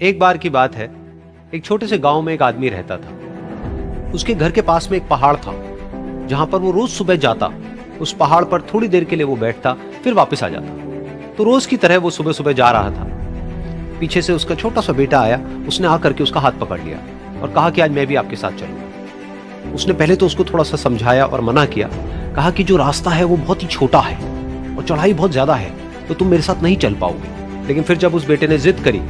एक बार की बात है, एक छोटे से गांव में एक आदमी रहता था। उसके घर के पास में एक पहाड़ था, जहां पर वो रोज सुबह जाता। उस पहाड़ पर थोड़ी देर के लिए वो बैठता, फिर वापस आ जाता। तो रोज की तरह वो सुबह सुबह जा रहा था। पीछे से उसका छोटा सा बेटा आया। उसने आकर के उसका हाथ पकड़ लिया और कहा कि आज मैं भी आपके साथ चलूंगा। उसने पहले तो उसको थोड़ा सा समझाया और मना किया। कहा कि जो रास्ता है वो बहुत ही छोटा है और चढ़ाई बहुत ज्यादा है, तो तुम मेरे साथ नहीं चल पाओगे। लेकिन फिर जब उस बेटे ने जिद करी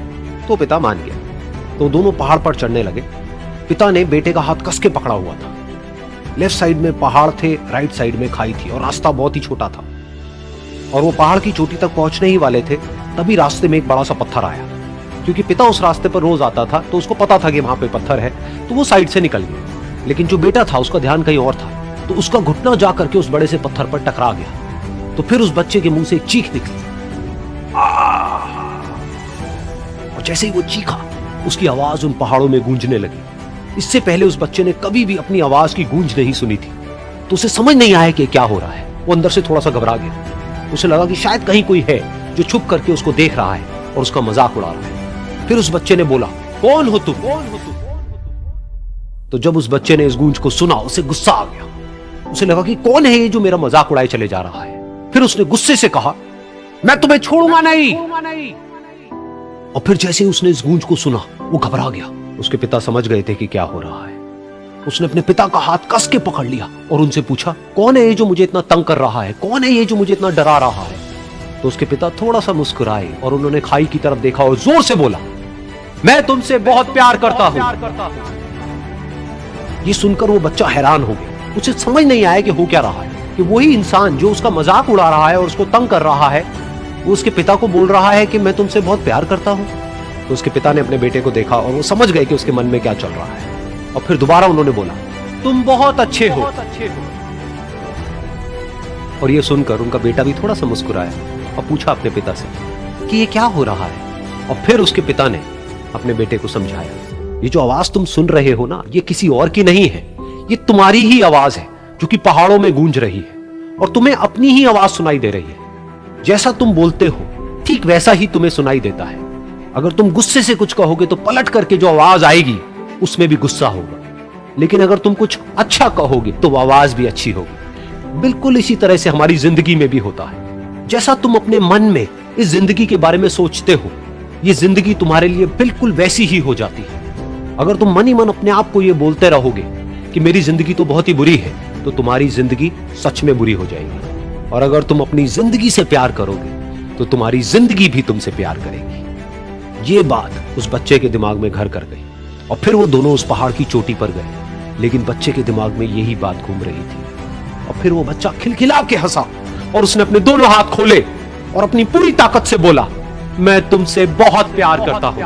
तो पिता मान गया। तो दोनों पहाड़ पर चढ़ने लगे। पिता ने बेटे का हाथ कस के पकड़ा हुआ था। लेफ्ट साइड में पहाड़ थे, राइट साइड में खाई थी और रास्ता बहुत ही छोटा था। और वो पहाड़ की चोटी तक पहुंचने ही वाले थे, तभी रास्ते में एक बड़ा सा पत्थर आया। क्योंकि पिता उस रास्ते पर रोज आता था, तो उसको पता था कि वहां पे पत्थर है, तो वो साइड से निकल गया। लेकिन जो बेटा था उसका ध्यान कहीं और था, तो उसका घुटना जा करके उस बड़े से पत्थर पर टकरा गया। तो फिर उस बच्चे के मुंह से एक चीख निकली। और जैसे ही वो चीखा, उसकी आवाज उन पहाड़ों में गूंजने लगी। इससे पहले उस बच्चे ने कभी भी अपनी आवाज की गूंज नहीं सुनी थी, तो उसे समझ नहीं आया कि क्या हो रहा है। वो अंदर से थोड़ा सा घबरा गया। उसे लगा कि शायद कहीं कोई है जो छुप करके उसको देख रहा है और उसका मजाक उड़ा रहा है। फिर उस बच्चे ने बोला, कौन हो तुम? तो जब उस बच्चे ने इस गूंज को सुना, उसे गुस्सा आ गया। उसे लगा कि कौन है ये जो मेरा मजाक उड़ाए चले जा रहा है। फिर उसने गुस्से से कहा, मैं तुम्हें छोड़ूंगा नहीं। और फिर जैसे ही उसने इस गूंज को सुना, वो घबरा गया। उसके पिता समझ गए थे कि क्या हो रहा है। उसने अपने पिता का हाथ कस के पकड़ लिया और उनसे पूछा, कौन है ये जो मुझे इतना तंग कर रहा है? कौन है ये जो मुझे इतना डरा रहा है? तो उसके पिता थोड़ा सा मुस्कुराए और उन्होंने खाई की तरफ देखा और जोर से बोला, मैं तुमसे बहुत प्यार करता हूं। ये सुनकर वो बच्चा हैरान हो गया। उसे समझ नहीं आया कि हो क्या रहा है, कि वही इंसान जो उसका मजाक उड़ा रहा है और उसको तंग कर रहा है, वो उसके पिता को बोल रहा है कि मैं तुमसे बहुत प्यार करता हूं। तो उसके पिता ने अपने बेटे को देखा और वो समझ गए कि उसके मन में क्या चल रहा है। और फिर दोबारा उन्होंने बोला, तुम बहुत अच्छे हो। और ये सुनकर उनका बेटा भी थोड़ा सा मुस्कुराया और पूछा अपने पिता से कि ये क्या हो रहा है। और फिर उसके पिता ने अपने बेटे को समझाया, ये जो आवाज तुम सुन रहे हो ना, ये किसी और की नहीं है, ये तुम्हारी ही आवाज है जो कि पहाड़ों में गूंज रही है और तुम्हें अपनी ही आवाज सुनाई दे रही है। जैसा तुम बोलते हो ठीक वैसा ही तुम्हें सुनाई देता है। अगर तुम गुस्से से कुछ कहोगे तो पलट करके जो आवाज आएगी उसमें भी गुस्सा होगा, लेकिन अगर तुम कुछ अच्छा कहोगे तो वो आवाज भी अच्छी होगी। बिल्कुल इसी तरह से हमारी जिंदगी में भी होता है। जैसा तुम अपने मन में इस जिंदगी के बारे में सोचते हो, ये जिंदगी तुम्हारे लिए बिल्कुल वैसी ही हो जाती है। अगर तुम मन ही मन अपने आप को ये बोलते रहोगे कि मेरी जिंदगी तो बहुत ही बुरी है, तो तुम्हारी जिंदगी सच में बुरी हो जाएगी। और अगर तुम अपनी जिंदगी से प्यार करोगे तो तुम्हारी जिंदगी भी तुमसे प्यार करेगी। ये बात उस बच्चे के दिमाग में घर कर गई और फिर वो दोनों उस पहाड़ की चोटी पर गए। लेकिन बच्चे के दिमाग में यही बात घूम रही थी। और फिर वो बच्चा खिलखिला के हंसा और उसने अपने दोनों हाथ खोले और अपनी पूरी ताकत से बोला, मैं तुमसे बहुत प्यार करता हूं।